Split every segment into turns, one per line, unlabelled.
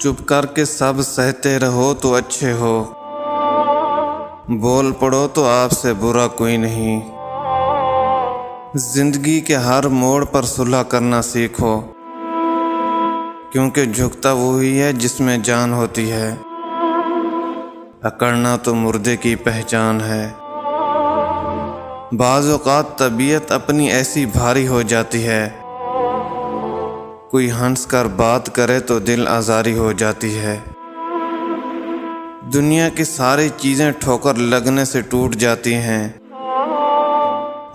چپ کر کے سب سہتے رہو تو اچھے ہو، بول پڑو تو آپ سے برا کوئی نہیں۔ زندگی کے ہر موڑ پر صلح کرنا سیکھو، کیونکہ جھکتا وہی ہے جس میں جان ہوتی ہے، اکڑنا تو مردے کی پہچان ہے۔ بعض اوقات طبیعت اپنی ایسی بھاری ہو جاتی ہے، کوئی ہنس کر بات کرے تو دل آزاری ہو جاتی ہے۔ دنیا کی ساری چیزیں ٹھوکر لگنے سے ٹوٹ جاتی ہیں،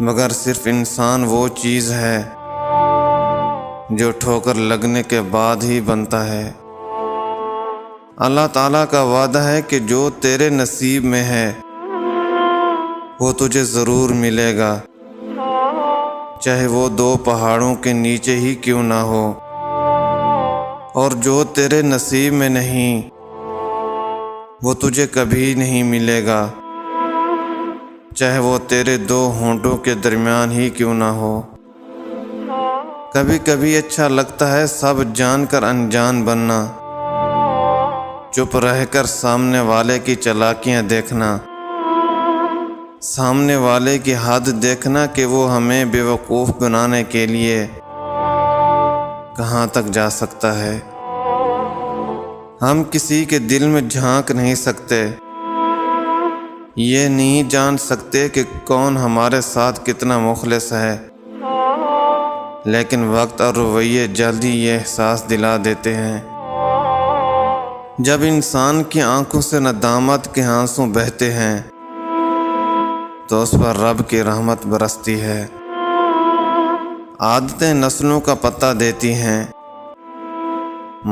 مگر صرف انسان وہ چیز ہے جو ٹھوکر لگنے کے بعد ہی بنتا ہے۔ اللہ تعالیٰ کا وعدہ ہے کہ جو تیرے نصیب میں ہے وہ تجھے ضرور ملے گا، چاہے وہ 2 پہاڑوں کے نیچے ہی کیوں نہ ہو، اور جو تیرے نصیب میں نہیں وہ تجھے کبھی نہیں ملے گا، چاہے وہ تیرے 2 ہونٹوں کے درمیان ہی کیوں نہ ہو۔ کبھی کبھی اچھا لگتا ہے سب جان کر انجان بننا، چپ رہ کر سامنے والے کی چالاکیاں دیکھنا، سامنے والے کی حد دیکھنا کہ وہ ہمیں بیوقوف بنانے کے لیے کہاں تک جا سکتا ہے۔ ہم کسی کے دل میں جھانک نہیں سکتے، یہ نہیں جان سکتے کہ کون ہمارے ساتھ کتنا مخلص ہے، لیکن وقت اور رویے جلدی یہ احساس دلا دیتے ہیں۔ جب انسان کی آنکھوں سے ندامت کے آنسو بہتے ہیں تو اس پر رب کی رحمت برستی ہے۔ عادتیں نسلوں کا پتہ دیتی ہیں،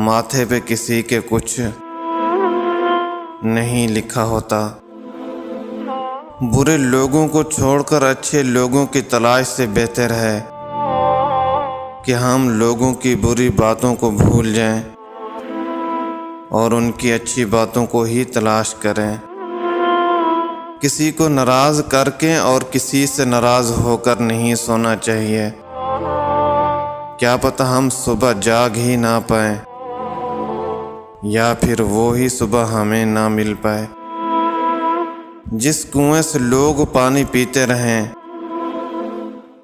ماتھے پہ کسی کے کچھ نہیں لکھا ہوتا۔ برے لوگوں کو چھوڑ کر اچھے لوگوں کی تلاش سے بہتر ہے کہ ہم لوگوں کی بری باتوں کو بھول جائیں اور ان کی اچھی باتوں کو ہی تلاش کریں۔ کسی کو ناراض کر کے اور کسی سے ناراض ہو کر نہیں سونا چاہیے، کیا پتہ ہم صبح جاگ ہی نہ پائیں یا پھر وہی صبح ہمیں نہ مل پائے۔ جس کنویں سے لوگ پانی پیتے رہیں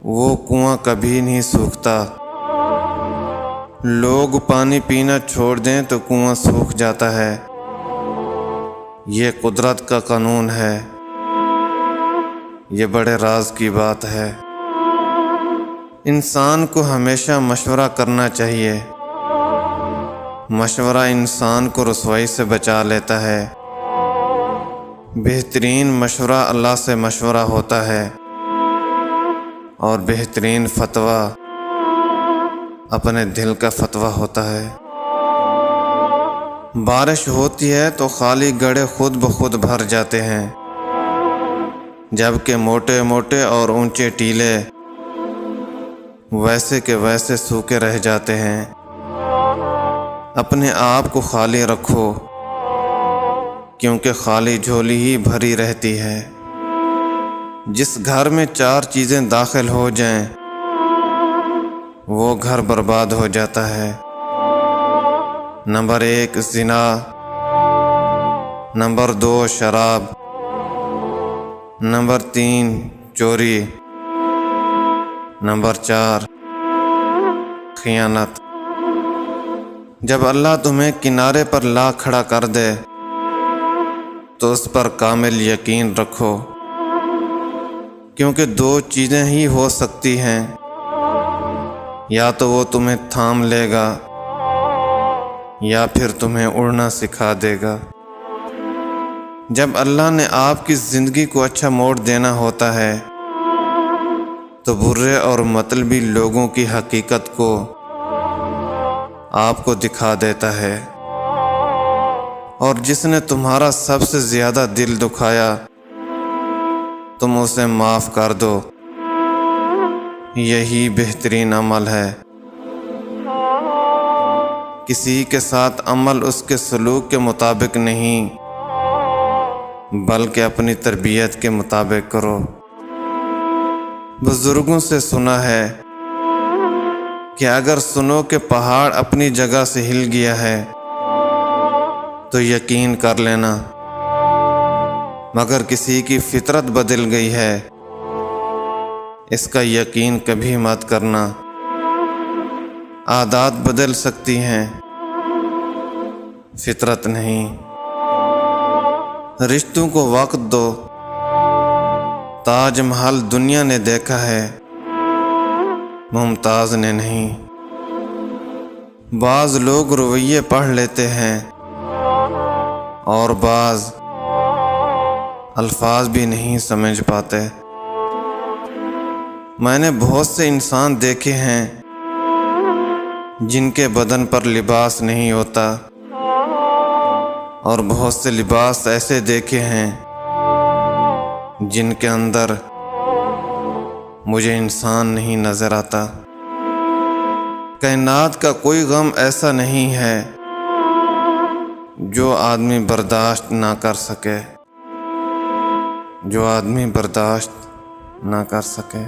وہ کنواں کبھی نہیں سوکھتا، لوگ پانی پینا چھوڑ دیں تو کنواں سوکھ جاتا ہے۔ یہ قدرت کا قانون ہے، یہ بڑے راز کی بات ہے۔ انسان کو ہمیشہ مشورہ کرنا چاہیے، مشورہ انسان کو رسوائی سے بچا لیتا ہے۔ بہترین مشورہ اللہ سے مشورہ ہوتا ہے، اور بہترین فتویٰ اپنے دل کا فتویٰ ہوتا ہے۔ بارش ہوتی ہے تو خالی گڑھے خود بخود بھر جاتے ہیں، جبکہ موٹے موٹے اور اونچے ٹیلے ویسے کے ویسے سوکھے رہ جاتے ہیں۔ اپنے آپ کو خالی رکھو، کیونکہ خالی جھولی ہی بھری رہتی ہے۔ جس گھر میں 4 چیزیں داخل ہو جائیں وہ گھر برباد ہو جاتا ہے۔ نمبر 1 زنا، نمبر 2 شراب، نمبر 3 چوری، نمبر 4 خیانت۔ جب اللہ تمہیں کنارے پر لا کھڑا کر دے تو اس پر کامل یقین رکھو، کیونکہ 2 چیزیں ہی ہو سکتی ہیں، یا تو وہ تمہیں تھام لے گا یا پھر تمہیں اڑنا سکھا دے گا۔ جب اللہ نے آپ کی زندگی کو اچھا موڑ دینا ہوتا ہے تو برے اور مطلبی لوگوں کی حقیقت کو آپ کو دکھا دیتا ہے، اور جس نے تمہارا سب سے زیادہ دل دکھایا تم اسے معاف کر دو، یہی بہترین عمل ہے۔ کسی کے ساتھ عمل اس کے سلوک کے مطابق نہیں بلکہ اپنی تربیت کے مطابق کرو۔ بزرگوں سے سنا ہے کہ اگر سنو کہ پہاڑ اپنی جگہ سے ہل گیا ہے تو یقین کر لینا، مگر کسی کی فطرت بدل گئی ہے اس کا یقین کبھی مت کرنا۔ عادات بدل سکتی ہیں، فطرت نہیں۔ رشتوں کو وقت دو، تاج محل دنیا نے دیکھا ہے، ممتاز نے نہیں۔ بعض لوگ رویے پڑھ لیتے ہیں اور بعض الفاظ بھی نہیں سمجھ پاتے۔ میں نے بہت سے انسان دیکھے ہیں جن کے بدن پر لباس نہیں ہوتا، اور بہت سے لباس ایسے دیکھے ہیں جن کے اندر مجھے انسان نہیں نظر آتا۔ کائنات کا کوئی غم ایسا نہیں ہے جو آدمی برداشت نہ کر سکے، جو آدمی برداشت نہ کر سکے۔